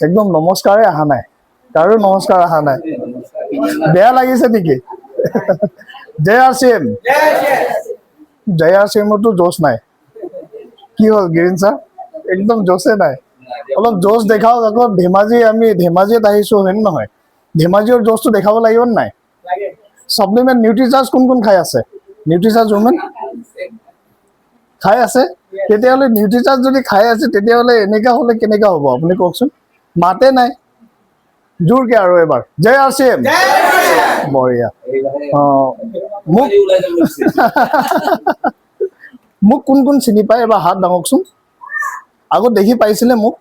একদম নমস্কাৰে অহা নাই, কাৰো নমস্কাৰ অহা নাই। বেয়া লাগিছে নেকি? জয় আৰ চি এম। জয় আৰ চি এমতো জোচ নাই। কি হ'ল গিৰিন ছাৰ? একদম জোচে নাই। অলপ জোচ দেখাওক আকৌ। আমি ধেমাজিত আহিছো, হয় নে নহয়? ধেমাজিৰ জোচটো দেখাব লাগিব নে নাই? সাপ্লিমেণ্ট নিউট্ৰিচাৰ্জ কোন কোন খাই আছে? নিউট্ৰিচাৰ্জ উমেন খাই আছে? তেতিয়াহ'লে নিউট্ৰিচাৰ্জ যদি খাই আছে, তেতিয়াহ'লে এনেকা হ'লে কেনেকা হ'ব আপুনি কওকচোন? মাতে নাই জোৰকে আৰু এবাৰ জয় আৰ চি এম। বঢ়িয়া। মোক মোক কোন কোন চিনি পায় এবাৰ হাত দাঙকচোন। আগত দেখি পাইছিলে মোক?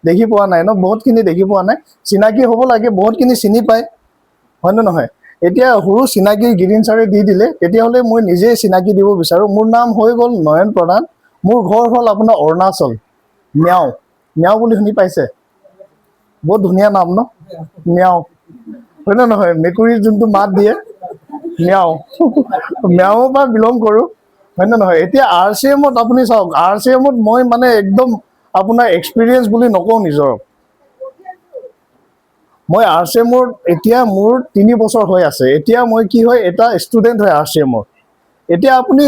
দেখি পোৱা নাই ন? বহুতখিনি দেখি পোৱা নাই। চিনাকি হ'ব লাগে, বহুতখিনি চিনি পায়, হয় নে নহয়? এতিয়া সৰু চিনাকি গিৰিন ছাৰে দি দিলে, তেতিয়াহ'লে মই নিজেই চিনাকি দিব বিচাৰোঁ। মোৰ নাম হৈ গ'ল নয়ন প্ৰধান। মোৰ ঘৰ হ'ল আপোনাৰ অৰুণাচল, মিয়াও। মিয়াও বুলি শুনি পাইছে? বহুত ধুনীয়া নাম ন? মিয়াও, হয় নে নহয়? মেকুৰীৰ যোনটো মাত দিয়ে, মিয়াও। মিয়াওৰ পৰা বিলং কৰোঁ, হয় নে নহয়? এতিয়া আৰ চি এমত আপুনি চাওক, আৰ চি এমত মই মানে একদম আপোনাৰ এক্সপিৰিয়েঞ্চ বুলি নকওঁ নিজৰক। মই আৰ চি এমৰ এতিয়া মোৰ 3 বছৰ হৈ আছে। এতিয়া মই কি হয়, এটা ষ্টুডেণ্ট হয় আৰ চি এমৰ। এতিয়া আপুনি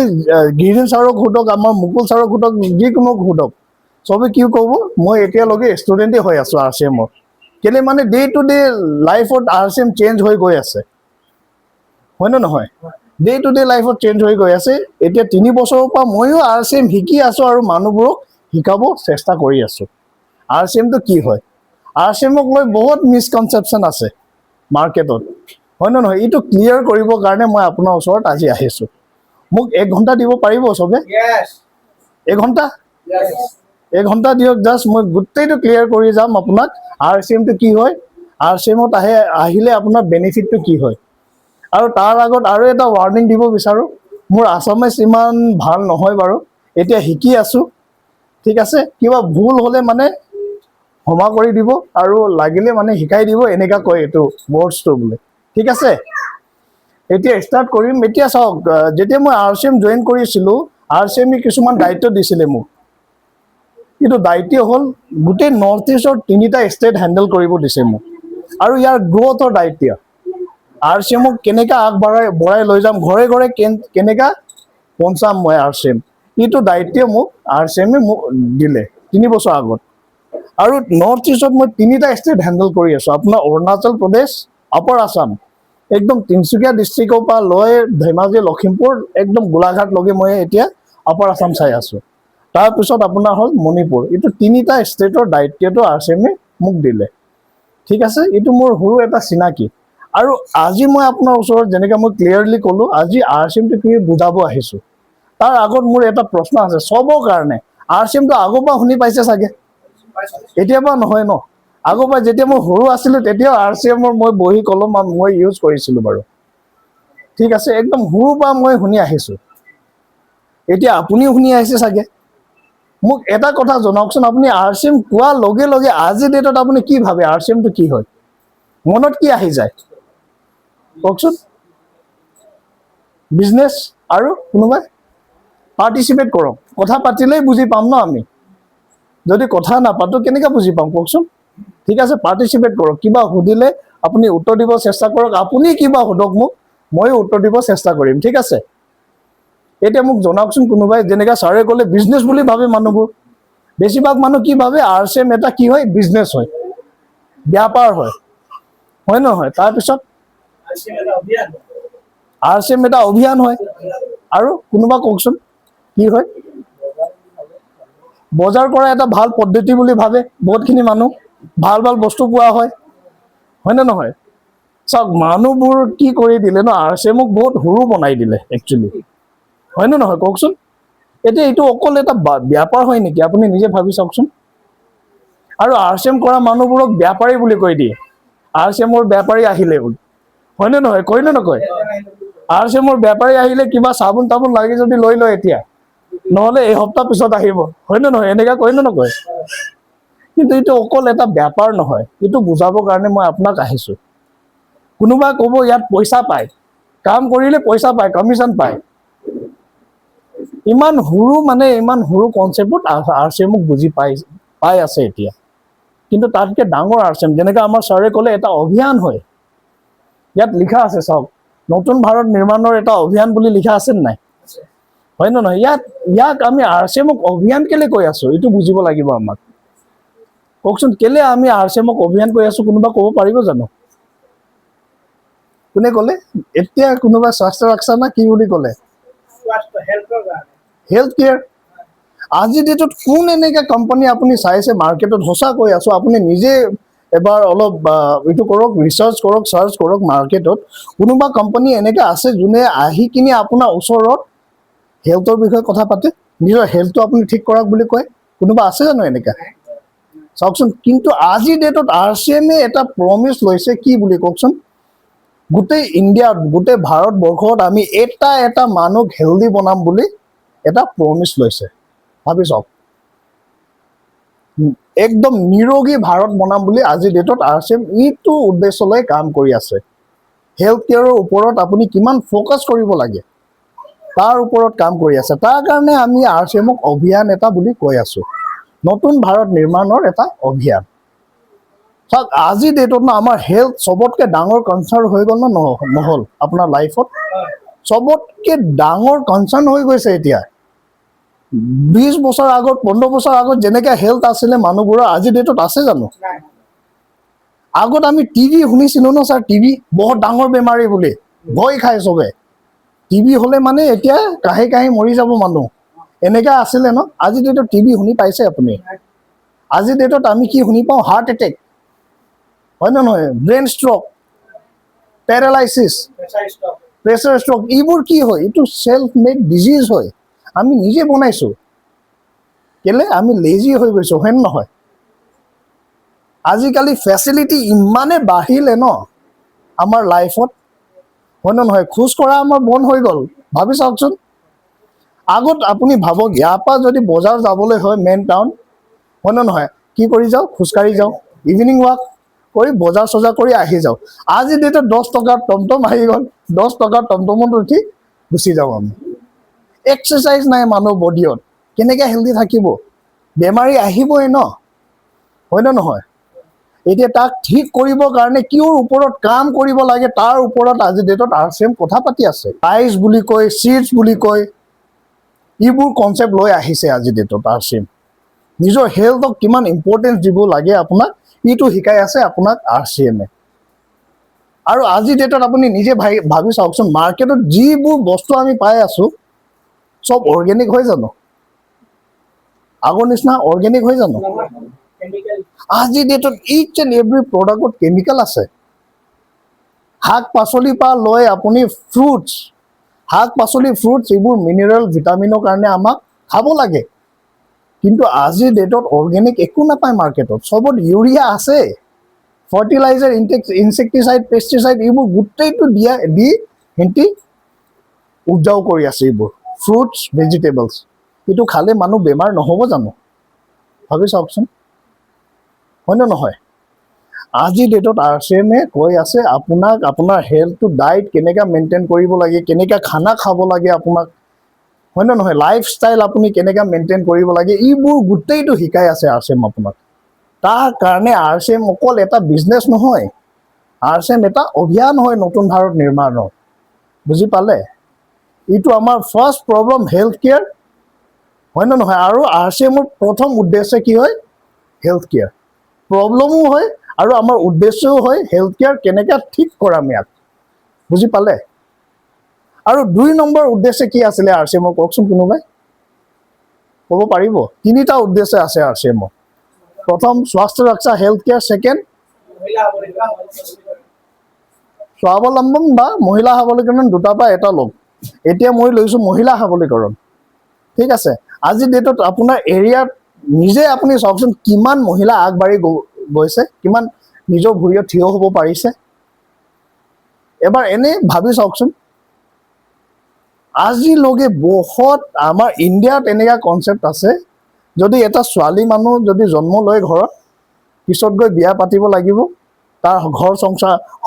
গিৰিন ছাৰক সোধক, আমাৰ মুকুল ছাৰক সোধক, যিকোনো সোধক, চবে কি ক'ব, মই এতিয়ালৈকে ষ্টুডেণ্টেই হৈ আছোঁ আৰ চি এমৰ। কেলৈ মানে ডে টু ডে লাইফত আৰ চি এম চেঞ্জ হৈ গৈ আছে, হয় নে নহয়? ডে টু ডে লাইফত চেঞ্জ হৈ গৈ আছে। এতিয়া 3 বছৰৰ পৰা ময়ো আৰ চি এম শিকি আছোঁ আৰু মানুহবোৰক শিকাব চেষ্টা কৰি আছোঁ। আৰ চি এমটো কি হয়? আৰ চি এমক লৈ বহুত মিছকনচেপশ্যন আছে মাৰ্কেটত, হয় নে নহয়? এইটো ক্লিয়াৰ কৰিবৰ কাৰণে মই আপোনাৰ ওচৰত আজি আহিছোঁ। মোক 1 ঘণ্টা দিব পাৰিব চবে? 1 ঘণ্টা? 1 ঘণ্টা দিয়ক জাষ্ট, মই গোটেইটো ক্লিয়াৰ কৰি যাম আপোনাক। আৰ চি এমটো কি হয়, আৰ চি এমত আহিলে আপোনাৰ বেনিফিটটো কি হয়। আৰু তাৰ আগত আৰু এটা ৱাৰ্ণিং দিব বিচাৰোঁ। মোৰ আছামিজ ইমান ভাল নহয় বাৰু, এতিয়া শিকি আছোঁ, ঠিক আছে? কিবা ভুল হ'লে মানে ক্ষমা কৰি দিব, আৰু লাগিলে মানে শিকাই দিব, এনেকা কয় এইটো ৱৰ্ডছটো বোলে, ঠিক আছে? এতিয়া ষ্টাৰ্ট কৰিম। এতিয়া চাওক, যেতিয়া মই আৰ চি এম জইন কৰিছিলোঁ, আৰ চি এমে কিছুমান দায়িত্ব দিছিলে মোক। কিন্তু দায়িত্ব হ'ল গোটেই নৰ্থ ইষ্টৰ 3টা ষ্টেট হেণ্ডেল কৰিব দিছে মোক, আৰু ইয়াৰ গ্ৰ'থৰ দায়িত্ব। আৰ চি এমক কেনেকৈ বঢ়াই লৈ যাম, ঘৰে ঘৰে কেনেকৈ পঞ্চাম মই আৰ চি এম, এইটো দায়িত্ব মোক আৰ চি এমে মোক দিলে 3 বছৰ আগত। আৰু নৰ্থ ইষ্টত মই 3টা ষ্টেট হেণ্ডেল কৰি আছোঁ, আপোনাৰ অৰুণাচল প্ৰদেশ, আপাৰ আছাম, একদম তিনিচুকীয়া ডিষ্ট্ৰিক্টৰ পৰা লৈ ধেমাজি, লখিমপুৰ, একদম গোলাঘাটলৈকে মই এতিয়া আপাৰ আছাম চাই আছোঁ। তাৰপিছত আপোনাৰ হ'ল মণিপুৰ। এইটো 3টা ষ্টেটৰ দায়িত্বটো আৰ চি এমে মোক দিলে, ঠিক আছে? এইটো মোৰ সৰু এটা চিনাকি। আৰু আজি মই আপোনাৰ ওচৰত যেনেকৈ মই ক্লিয়াৰলি ক'লোঁ, আজি আৰ চি এমটো কি বুজাব আহিছোঁ। তাৰ আগত মোৰ এটা প্ৰশ্ন আছে চবৰ কাৰণে। আৰ চি এমটো আগৰ পৰা শুনি পাইছে চাগে? এতিয়াৰ পৰা নহয় ন? আগৰ পৰা যেতিয়া মই সৰু আছিলোঁ, তেতিয়াও আৰ চি এমৰ মই বহি কলম মই ইউজ কৰিছিলোঁ বাৰু, ঠিক আছে? একদম সৰুৰ পৰা মই শুনি আহিছোঁ। এতিয়া আপুনিও শুনি আহিছে চাগে। মোক এটা কথা জনাওকচোন, আপুনি আৰ চি এম কোৱাৰ লগে লগে আজিৰ ডেটত আপুনি কি ভাবে? আৰ চি এমটো কি হয়? মনত কি আহি যায় কওকচোন? বিজনেছ? আৰু কোনোবাই? পাৰ্টিচিপেট কৰক। কথা পাতিলেই বুজি পাম ন আমি, যদি কথা নাপাতো কেনেকৈ বুজি পাম কওকচোন? ঠিক আছে, পাৰ্টিচিপেট কৰক। কিবা সুধিলে আপুনি উত্তৰ দিব চেষ্টা কৰক। আপুনি কিবা সোধক মোক, ময়ো উত্তৰ দিব চেষ্টা কৰিম, ঠিক আছে? এতিয়া মোক জনাওকচোন কোনোবাই, যেনেকৈ ছাৰে ক'লে বিজনেছ বুলি ভাবে মানুহবোৰ। বেছিভাগ মানুহ কি ভাবে? আৰ চি এম এটা কি হয়? বিজনেছ হয়, ব্যাপাৰ হয়, হয় নহয়? তাৰপিছত আৰ চি এম এটা অভিযান হয়। আৰু কোনোবা কওকচোন কি হয়? বজাৰ কৰা এটা ভাল পদ্ধতি বুলি ভাবে বহুতখিনি মানুহ। ভাল ভাল বস্তু পোৱা হয়, হয় নে নহয়? চাওক, মানুহবোৰ কি কৰি দিলে ন, আৰ চি এমক বহুত সৰু বনাই দিলে একচুৱেলি, হয় নে নহয় কওকচোন? এতিয়া এইটো অকল এটা ব্যাপাৰ হয় নেকি? আপুনি নিজে ভাবি চাওকচোন। আৰু আৰ চি এম কৰা মানুহবোৰক বেপাৰী বুলি কৈ দিয়ে। আৰ চি এমৰ বেপাৰী আহিলে বুলি, হয় নে নহয়? কয় নে নকয়? আৰ চি এমৰ বেপাৰী আহিলে কিবা চাবোন তাবোন লাগে যদি লৈ লয় এতিয়া, নহ'লে এসপ্তাহ পিছত আহিব, হয় নে নহয়? এনেকৈ কয় নে নকয়? কিন্তু এইটো অকল এটা বেপাৰ নহয়, এইটো বুজাবৰ কাৰণে মই আপোনাক আহিছোঁ। কোনোবাই ক'ব ইয়াত পইচা পায়, কাম কৰিলে পইচা পায়, কমিশ্যন পায়। ইমান সৰু কনচেপ্টত আৰ চি এমক বুজি পাই আছে এতিয়া। কিন্তু তাতকৈ ডাঙৰ RCM, যেনেকৈ আমাৰ ছাৰে ক'লে এটা অভিযান হয়। ইয়াত লিখা আছে চাওক, নতুন ভাৰত নিৰ্মাণৰ এটা অভিযান বুলি লিখা আছে নাই? হয় নে নহয়? ইয়াক আমি RCMক অভিযান কেলে কৈ আছো এইটো বুজিব লাগিব আমাক। কওকচোন, কেলে আমি RCMক অভিযান কৈ আছো, কোনোবা ক'ব পাৰিব জানো? কোনে ক'লে? এতিয়া কোনোবা স্বাস্থ্য ৰক্ষা না কি বুলি ক'লে? Health care. আজি ডেটত কোন এনেকৈ কোম্পানী আপুনি চাইছে মাৰ্কেটত? সঁচা কৈ আছো, আপুনি নিজে এবাৰ অলপ এইটো কৰক, ৰিচাৰ্চ কৰক, চাৰ্চ কৰক মাৰ্কেটত, কোনোবা কোম্পানী এনেকৈ আছে যোনে আহি কিনে আপোনাৰ ওচৰত হেল্থৰ বিষয়ে কথা পাতে, নিজৰ হেল্থটো আপুনি ঠিক কৰক বুলি কয়? কোনোবা আছে জানো এনেকৈ? চাওকচোন। কিন্তু আজি ডেটত RCMে এটা প্ৰমিছ লৈছে, কি বুলি কওকচোন? গোটেই ইণ্ডিয়াত, গোটেই ভাৰতবৰ্ষত আমি এটা মানুহক হেল্ডি বনাম বুলি এটা প্ৰমিছ লৈছে। ভাবি চাওক, একদম নিৰোগী ভাৰত বনাম বুলি আজি ডেটত RCM এইটো উদ্দেশ্য লৈ কাম কৰি আছে। হেল্থ কেয়াৰৰ ওপৰত আপুনি কিমান ফ'কাছ কৰিব লাগে তাৰ ওপৰত কাম কৰি আছে। তাৰ কাৰণে আমি RCMক অভিযান এটা বুলি কৈ আছো, নতুন ভাৰত নিৰ্মাণৰ এটা অভিযান। চাওক, আজি ডেটত ন আমাৰ হেল্থ চবতকৈ ডাঙৰ কনচাৰ্ণ হৈ গ'ল না নহ'ল? আপোনাৰ লাইফত চবতকৈ ডাঙৰ কনচাৰ্ণ হৈ গৈছে এতিয়া। 20 বছৰ আগত, 15 বছৰ আগত যেনেকৈ হেল্থ আছিলে মানুহবোৰৰ, আজি ডেটত আছে জানো? আগত আমি টিবি শুনিছিলো ন ছাৰ, টিবি বহুত ডাঙৰ বেমাৰী বুলি, ভয় খায় চবে। টিবি হ'লে মানে এতিয়া কাহি মৰি যাব মানুহ, এনেকৈ আছিলে ন? আজি ডেটত টিবি শুনি পাইছে আপুনি? আজি ডেটত আমি কি শুনি পাওঁ? হাৰ্ট এটেক, হয় নে নহয়? Brain stroke, paralysis, pressure stroke, এইবোৰ কি হয়? এইটো চেল্ফ মেড ডিজিজ হয়, আমি নিজে বনাইছোঁ। কেলে? আমি লেজি হৈ গৈছোঁ, হয় নে নহয়? আজিকালি ফেচিলিটি ইমানে বাঢ়িলে ন আমাৰ লাইফত, হয় নে নহয়? খোজ কঢ়া আমাৰ বন্ধ হৈ গ'ল। ভাবি চাওকচোন, আগত আপুনি ভাবক, ইয়াৰ পৰা যদি বজাৰ যাবলৈ হয় মেইন টাউন, হয় নে নহয়, কি কৰি যাওঁ? খোজকাঢ়ি যাওঁ, ইভিনিং ৱাক কৰি বজাৰ চজাৰ কৰি আহি যাওঁ। আজি ডেটত 10 টকাৰ টমটম আহি গ'ল, 10 টকাৰ টমটমত উঠি গুচি যাওঁ আমি। এক্সাৰচাইজ নাই মানুহ বডিত, কেনেকৈ হেল্ডি থাকিব? বেমাৰী আহিবই ন, হয় নে নহয়? এতিয়া তাক ঠিক কৰিবৰ কাৰণে কিয়ৰ ওপৰত কাম কৰিব লাগে তাৰ ওপৰত আজি ডেটত RCM কথা পাতি আছে। আইচ বুলি কয়, চিডছ বুলি কয়, এইবোৰ কনচেপ্ট লৈ আহিছে আজি ডেটত RCM। নিজৰ হেল্থক কিমান ইম্পৰ্টেঞ্চ দিব লাগে আপোনাক, এইটো শিকাই আছে আপোনাক RCMে। আৰু আজি ডেটত আপুনি নিজে ভাবি চাওকচোন, মাৰ্কেটত যিবোৰ বস্তু আমি পাই আছো চব অৰ্গেনিক হয় জানো? আগৰ নিচিনা অৰ্গেনিক হয় জানো? আজি ডেটত ইচ এণ্ড এভৰি প্ৰডাক্টত কেমিকেল আছে। শাক পাচলিৰ পৰা লৈ আপুনি ফ্ৰুটছ, শাক পাচলি, ফ্ৰুটছ, এইবোৰ মিনাৰেল ভিটামিনৰ কাৰণে আমাক খাব লাগে। কিন্তু আজিৰ ডেটত অৰ্গেনিক একো নাপায় মাৰ্কেটত, চবত ইউৰিয়া আছে, ফাৰ্টিলাইজাৰ, ইনচেক্টিচাইড, পেষ্টিচাইড, এইবোৰ গোটেইটো দি সিহঁতি উপজাও কৰি আছে এইবোৰ ফ্ৰুটছ, ভেজিটেবলছ। এইটো খালে মানুহ বেমাৰ নহ'ব জানো? ভাবি চাওকচোন, হয় নে নহয়? আজি ডেটত RCMে কৈ আছে আপোনাক আপোনাৰ হেল্থটো, ডাইট কেনেকৈ মেইনটেইন কৰিব লাগে, কেনেকৈ খানা খাব লাগে আপোনাক, হয় নে নহয়? লাইফষ্টাইল আপুনি কেনেকৈ মেইনটেইন কৰিব লাগে, এইবোৰ গোটেইটো শিকাই আছে RCM আপোনাক। তাৰ কাৰণে RCM অকল এটা বিজনেছ নহয়, RCM এটা অভিযান হয় নতুন ভাৰত নিৰ্মাণৰ। বুজি পালে? এইটো আমাৰ ফাৰ্ষ্ট প্ৰব্লেম হেল্থ কেয়াৰ, হয় নে নহয়? আৰু RCMৰ প্ৰথম উদ্দেশ্য কি হয়? Health care. প্ৰব্লেমো হয় আৰু আমাৰ উদ্দেশ্যও হয় হেল্থ কেয়াৰ কেনেকৈ ঠিক কৰাম ইয়াক। বুজি পালে? আৰু 2 নম্বৰ উদ্দেশ্য কি আছিলে RCMৰ, কওকচোন কোনোবাই ক'ব পাৰিব? 3টা উদ্দেশ্য আছে RCMৰ। প্ৰথম স্বাস্থ্য ৰক্ষা, হেল্থ কেয়াৰ। ছেকেণ্ড স্বাৱলম্বন বা মহিলা সবলীকৰণ, দুটাৰ পৰা এটা লওক। এতিয়া মই লৈছোঁ মহিলা সবলীকৰণ, ঠিক আছে? আজি ডেটত আপোনাৰ এৰিয়াত নিজে আপুনি চাওকচোন কিমান মহিলা আগবাঢ়ি গৈছে, কিমান নিজৰ ভৰিত থিয় হ'ব পাৰিছে। এবাৰ এনেই ভাবি চাওকচোন, আজিলৈকে বহুত আমাৰ ইণ্ডিয়াত এনেকুৱা কনচেপ্ট আছে, যদি এটা ছোৱালী মানুহ যদি জন্ম লয় ঘৰত, পিছত গৈ বিয়া পাতিব লাগিব, তাৰ ঘৰ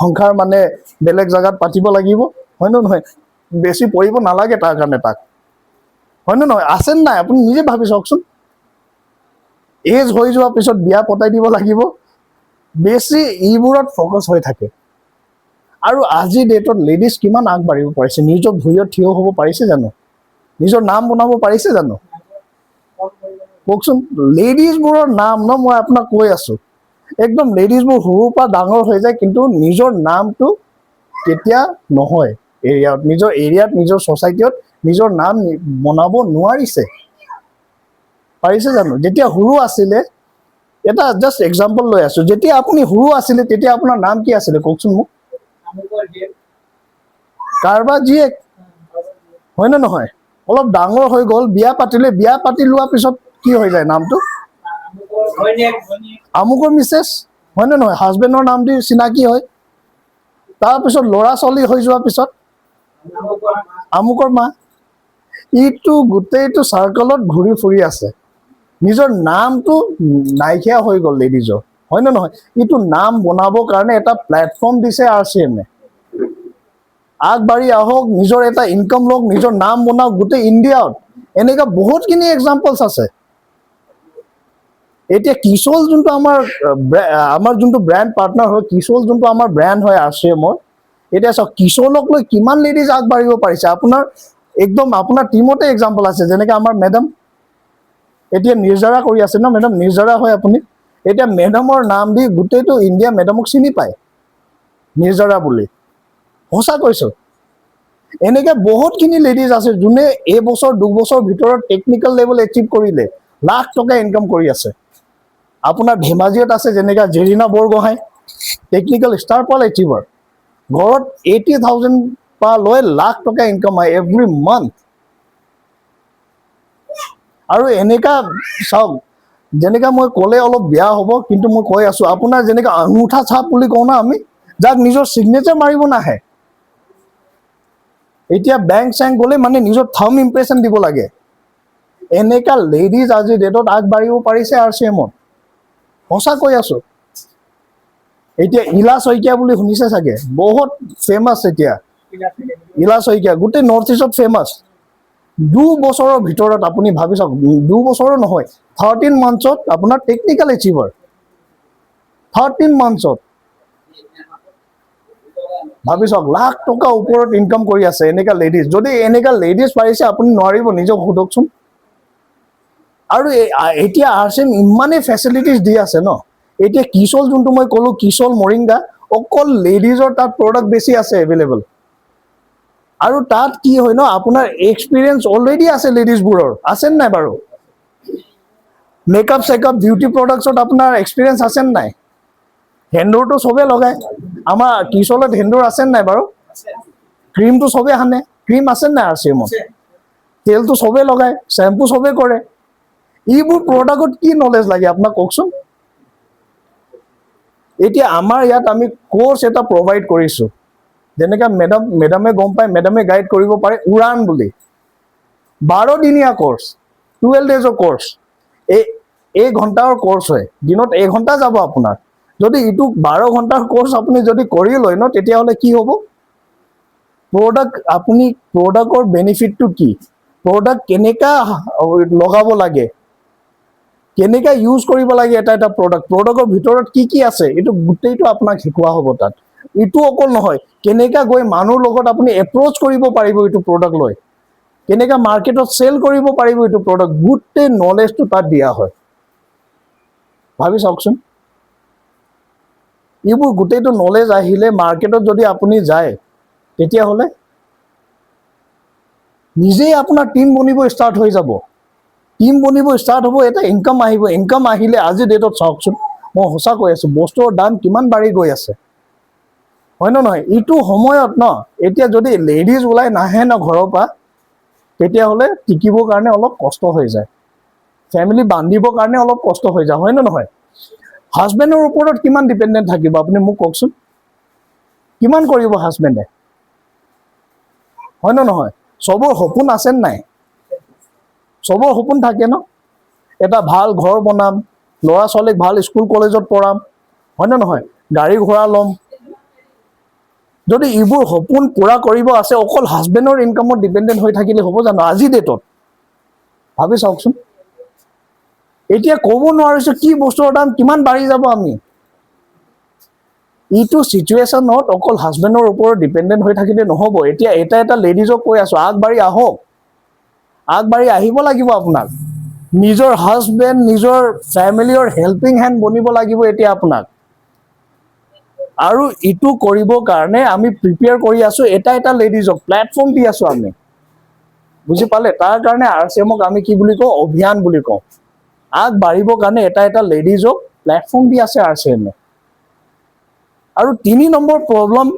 সংসাৰ মানে বেলেগ জেগাত পাতিব লাগিব, হয় নে নহয়? বেছি পঢ়িব নালাগে তাৰ কাৰণে তাক, হয় নে নহয়? আছে নাই? আপুনি নিজে ভাবি চাওকচোন। এজ হৈ যোৱাৰ পিছত বিয়া পতাই দিব লাগিব, বেছি এইবোৰত ফ'কাছ হৈ থাকে। আৰু আজিৰ ডেটত লেডিজ কিমান আগবাঢ়িব পাৰিছে, নিজৰ ভৰিত থিয় হ'ব পাৰিছে জানো, নিজৰ নাম বনাব পাৰিছে জানো? কওকচোন। লেডিজবোৰৰ নাম ন, মই আপোনাক কৈ আছো, একদম লেডিজবোৰ সৰুৰ পৰা ডাঙৰ হৈ যায়, কিন্তু নিজৰ নামটো কেতিয়া নহয় এৰিয়াত, নিজৰ এৰিয়াত, নিজৰ ছ'চাইটিত নিজৰ নাম বনাব নোৱাৰিছে, পাৰিছে জানো? যেতিয়া সৰু আছিলে, এটা জাষ্ট এক্সাম্পল লৈ আছো, যেতিয়া আপুনি সৰু আছিলে তেতিয়া আপোনাৰ নাম কি আছিলে কওকচোন মোক? কাৰোবাৰ জীয়েক, হয় নে নহয়? অলপ ডাঙৰ হৈ গ'ল, বিয়া পাতিলে, বিয়া পাতি লোৱাৰ পিছত কি হৈ যায় নামটো? আমুকৰ মিছেছ, হয় নে নহয়? হাজবেণ্ডৰ নাম দি চিনাকি হয়। তাৰপিছত ল'ৰা ছোৱালী হৈ যোৱাৰ পিছত আমুকৰ মা। ইটো গোটেইটো চাৰ্কলত ঘূৰি ফুৰি আছে, নিজৰ নামটো নাইকিয়া হৈ গ'ল লেডিজৰ, হয় নে নহয়? ইটো নাম বনাবৰ কাৰণে এটা প্লেটফৰ্ম দিছে RCM-এ। আগবাঢ়ি আহক, নিজৰ এটা ইনকাম লওক, নিজৰ নাম বনাওক গোটেই ইণ্ডিয়াত। এনেকুৱা বহুতখিনি এক্সাম্পলছ আছে। এতিয়া কিশোল যোনটো আমাৰ যোনটো ব্ৰেণ্ড পাৰ্টনাৰ হয়, কিশোল যোনটো আমাৰ ব্ৰেণ্ড হয় RCM-ৰ, এতিয়া চাওক কিশোলক লৈ কিমান লেডিজ আগবাঢ়িব পাৰিছে। আপোনাৰ টিমতে এক্সাম্পল আছে, যেনেকৈ আমাৰ মেডাম এতিয়া নিৰ্জাৰা কৰি আছে ন, মেডাম নিৰ্জাৰা হয় আপুনি। এতিয়া মেডামৰ নাম দি গোটেইটো ইণ্ডিয়া মেডামক চিনি পায়, নিৰ্জাৰা বুলি। সঁচা কৈছো। এনেকে বহুতখিনি লেডিজ আছে যোনে এইবছৰ দুবছৰ ভিতৰত টেকনিকেল লেভেল এচিভ কৰিলে, লাখ টকা ইনকাম কৰি আছে। আপোনাৰ ধেমাজিত আছে যেনেকা জেৰিনা বৰগোহাঁই, টেকনিকেল ষ্টাৰ পাল এচিভাৰ, ঘৰত 80,000 পৰা লৈ লাখ টকা ইনকাম হয় এভৰি মান্থ। আৰু এনেকা চাওক, যেনেকা মই ক'লে অলপ বেয়া হ'ব, কিন্তু মই কৈ আছো, আপোনাৰ যেনেকা আঙুঠা ছাপ বুলি কওঁ না আমি, যাক নিজৰ চিগনেচাৰ মাৰিব নাহে। এতিয়া বেংক চেংক গ'লে মানে নিজৰ থাম্ব ইম্প্ৰেশ্যন দিব লাগে। এনেকা লেডিজ আজিৰ ডেটত আগবাঢ়িব পাৰিছে RCM-ত, সঁচা কৈ আছো। এতিয়া ইলা শইকীয়া বুলি শুনিছে চাগে, বহুত ফেমাছ এতিয়া। ইলা শইকীয়া গোটেই নৰ্থ ইষ্টত ফেমাছ। 2 বছৰৰ ভিতৰত আপুনি ভাবি চাওক, 2 বছৰো নহয়, 13 মান্থছত আপোনাৰ টেকনিকেল এচিভাৰ, 13 মান্থছত ভাবি চাওক, লাখ টকা ওপৰত ইনকাম কৰি আছে এনেকা লেডিজ। যদি এনেকা লেডিজ পাৰিছে, আপুনি নোৱাৰিব? নিজক সোধকচোন। আৰু এতিয়া RCM ইমানেই ফেচিলিটিজ দি আছে ন, এতিয়া কিশোল যোনটো মই ক'লো, কিশোল মৰিংগা, অকল লেডিজৰ তাত প্ৰডাক্ট বেছি আছে এভেইলেবল। আৰু তাত কি হয় ন, আপোনাৰ এক্সপিৰিয়েঞ্চ অলৰেডি আছে লেডিজবোৰৰ, আছে নাই বাৰু? মেকআপ চেকআপ বিউটি প্ৰডাক্টছত আপোনাৰ এক্সপিৰিয়েঞ্চ আছে নাই? সেন্দুৰটো চবে লগায়, আমাৰ কিশোলত সেন্দুৰ আছে নাই বাৰু? ক্ৰীমটো চবে সানে, ক্ৰীম আছে নাই RCM-ত? তেলটো চবে লগায়, শ্বেম্পু চবে কৰে। এইবোৰ প্ৰডাক্টত কি নলেজ লাগে আপোনাক কওকচোন? এতিয়া আমাৰ ইয়াত আমি কোৰ্চ এটা প্ৰভাইড কৰিছোঁ, যেনেকৈ মেডামে গম পায়, মেডামে গাইড কৰিব পাৰে, উড়ান বুলি 12 দিনীয়া কোৰ্চ, 12 ডেজৰ কোৰ্চ। এই ঘণ্টাৰ কোৰ্চ হয়, দিনত এঘণ্টা যাব আপোনাৰ। যদি ইটো 12 ঘণ্টাৰ কোৰ্চ আপুনি যদি কৰি লয় ন, তেতিয়াহ'লে কি হ'ব? প্ৰডাক্টৰ বেনিফিটটো কি, প্ৰডাক্ট কেনেকা লগাব লাগে, কেনেকা ইউজ কৰিব লাগে এটা এটা প্ৰডাক্টৰ ভিতৰত কি কি আছে, এইটো গোটেইটো আপোনাক শিকোৱা হ'ব তাত। এইটো অকল নহয়, কেনেকা গৈ মানুহৰ লগত আপুনি এপ্ৰ'চ কৰিব পাৰিব এইটো প্ৰডাক্ট লৈ, কেনেকা মাৰ্কেটত চেল কৰিব পাৰিব এইটো প্ৰডাক্ট, গোটেই নলেজটো তাত দিয়া হয়। ভাবি চাওকচোন। এইবোৰ গোটেইটো নলেজ আহিলে মাৰ্কেটত যদি আপুনি যায়, তেতিয়াহ'লে নিজেই আপোনাৰ টিম বনিব ষ্টাৰ্ট হৈ যাব। টিম বনিব ষ্টাৰ্ট হ'ব, এটা ইনকাম আহিব। ইনকাম আহিলে আজিৰ ডেটত চাওকচোন, মই সঁচা কৈ আছোঁ, বস্তুৰ দাম কিমান বাঢ়ি গৈ আছে, হয় নে নহয়? এইটো সময়ত ন, এতিয়া যদি লেডিজ ওলাই নাহে ন ঘৰৰ পৰা, তেতিয়াহ'লে টিকিবৰ কাৰণে অলপ কষ্ট হৈ যায়, ফেমিলি বান্ধিবৰ কাৰণে অলপ কষ্ট হৈ যায়, হয় নে নহয়? হাজবেণ্ডৰ ওপৰত কিমান ডিপেণ্ডেণ্ট থাকিব আপুনি মোক কওকচোন? কিমান কৰিব হাজবেণ্ডে, হয় নে নহয়? চবৰ সপোন আছে নাই? চবৰ সপোন থাকে ন, এটা ভাল ঘৰ বনাম, ল'ৰা ছোৱালীক ভাল স্কুল কলেজত পঢ়াম, হয় নে নহয়? গাড়ী ঘোঁৰা ল'ম। যদি এইবোৰ সপোন পূৰা কৰিব আছে, অকল হাজবেণ্ডৰ ইনকামত ডিপেণ্ডেণ্ট হৈ থাকিলে হ'ব জানো আজিৰ ডেটত? ভাবি চাওকচোন। এতিয়া ক'ব নোৱাৰিছো কি বস্তুৰ দাম কিমান বাঢ়ি যাব আমি ইটো সিচুৱেশ্যনত অকল হাজবেণ্ডৰ ওপৰত ডিপেণ্ডেণ্ট হৈ থাকিলে নহ'ব এতিয়া এটা লেডিজক কৈ আছো আগবাঢ়ি আহক আগবাঢ়ি আহিব লাগিব আপোনাক নিজৰ হাজবেণ্ড নিজৰ ফেমিলিৰ হেল্পিং হেণ্ড বনিব লাগিব এতিয়া আপোনাক আৰু ইটো কৰিবৰ কাৰণে আমি প্ৰিপেয়াৰ কৰি আছো এটা লেডিজক প্লেটফৰ্ম দি আছো আমি বুজি পালে তাৰ কাৰণে আৰচিএমক আমি কি বুলি কওঁ অভিযান বুলি কওঁ আগবাঢ়িবৰ কাৰণে এটা লেডিজক প্লেটফৰ্ম দি আছে আৰচিএমে আৰু 3 নম্বৰ প্ৰব্লেম